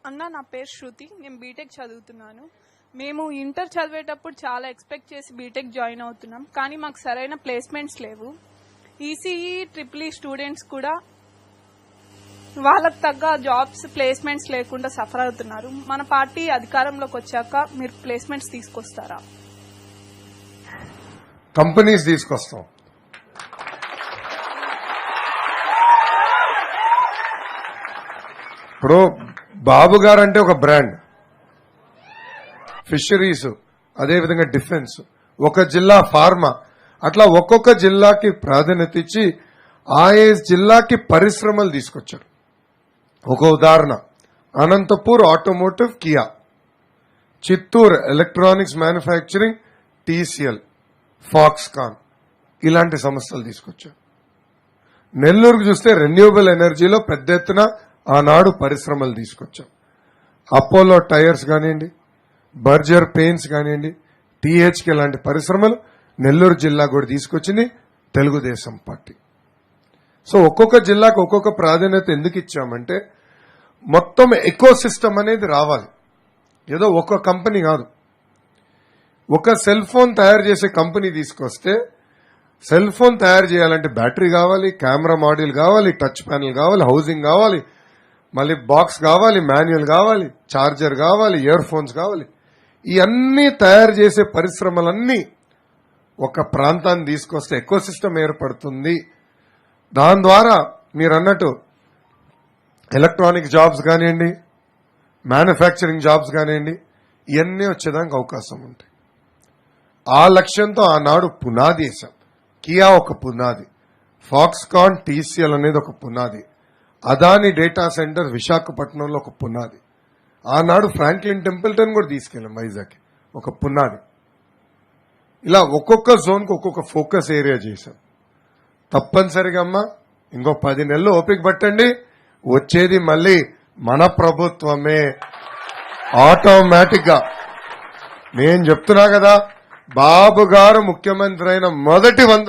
అన్న నా పేరు శృతి, నేను బీటెక్ చదువుతున్నాను. మేము ఇంటర్ చదివేటప్పుడు చాలా ఎక్స్పెక్ట్ చేసి బీటెక్ జాయిన్ అవుతున్నాం, కానీ మాకు సరైన ప్లేస్మెంట్స్ లేవు. ఈసీఈ ట్రిపుల్ ఈ స్టూడెంట్స్ కూడా వాళ్ళకు తగ్గ జాబ్స్ ప్లేస్మెంట్స్ లేకుండా సఫర్ అవుతున్నారు. మన పార్టీ అధికారంలోకి వచ్చాక మీరు ప్లేస్మెంట్స్ తీసుకొస్తారా? కంపెనీస్ తీసుకొస్తాం. ఇప్పుడు బాబు గారు అంటే ఒక బ్రాండ్, ఫిషరీస్, అదేవిధంగా డిఫెన్స్, ఒక జిల్లా ఫార్మా, అట్లా ఒక్కొక్క జిల్లాకి ప్రాధాన్యత ఇచ్చి ఆయా జిల్లాకి పరిశ్రమలు తీసుకొచ్చారు. ఒక ఉదాహరణ Anantapur automotive Kia, Chittoor electronics manufacturing TCL, Foxconn, ఇలాంటి సంస్థలు తీసుకొచ్చారు. నెల్లూరుకు చూస్తే రెన్యూవబుల్ ఎనర్జీలో పెద్ద ఎత్తున ఆనాడు పరిశ్రమలు తీసుకొచ్చాం. అపోలో టైర్స్ కానివ్వండి, బర్జర్ పెయింట్స్ కానివ్వండి, టీహెచ్కే లాంటి పరిశ్రమలు నెల్లూరు జిల్లా కూడా తీసుకొచ్చింది తెలుగుదేశం పార్టీ. సో ఒక్కొక్క జిల్లాకు ఒక్కొక్క ప్రాధాన్యత ఎందుకు ఇచ్చామంటే మొత్తం ఎకో సిస్టమ్ అనేది రావాలి. ఏదో ఒక కంపెనీ కాదు. ఒక సెల్ ఫోన్ తయారు చేసే కంపెనీ తీసుకొస్తే సెల్ ఫోన్ తయారు చేయాలంటే బ్యాటరీ కావాలి, కెమెరా మాడ్యూల్ కావాలి, టచ్ ప్యానెల్ కావాలి, హౌసింగ్ కావాలి, మళ్ళీ బాక్స్ కావాలి, మాన్యువల్ కావాలి, చార్జర్ కావాలి, ఇయర్ ఫోన్స్ కావాలి. ఇవన్నీ తయారు చేసే పరిశ్రమలన్నీ ఒక ప్రాంతాన్ని తీసుకొస్తే ఎకో సిస్టమ్ ఏర్పడుతుంది. దాని ద్వారా మీరు అన్నట్టు ఎలక్ట్రానిక్ జాబ్స్ కానివ్వండి, మ్యానుఫ్యాక్చరింగ్ జాబ్స్ కానివ్వండి, ఇవన్నీ వచ్చేదానికి అవకాశం ఉంటాయి. ఆ లక్ష్యంతో ఆనాడు పునాది వేశాం. కియా ఒక పునాది, ఫాక్స్కాన్ టీసీఎల్ అనేది ఒక పునాది, అదాని డేటా సెంటర్ విశాఖపట్నంలో ఒక పునాది, ఆనాడు ఫ్రాంక్లిన్ టెంపుల్టన్ కూడా తీసుకెళ్లాం వైజాగ్, ఒక పునాది. ఇలా ఒక్కొక్క జోన్కు ఒక్కొక్క ఫోకస్ ఏరియా చేశాం. తప్పనిసరిగా అమ్మా ఇంకో 10 నెలలు ఓపిక పట్టండి, వచ్చేది మళ్ళీ మన ప్రభుత్వమే ఆటోమేటిక్ గా. నేను చెప్తున్నా కదా, బాబు గారు ముఖ్యమంత్రి అయిన మొదటి 100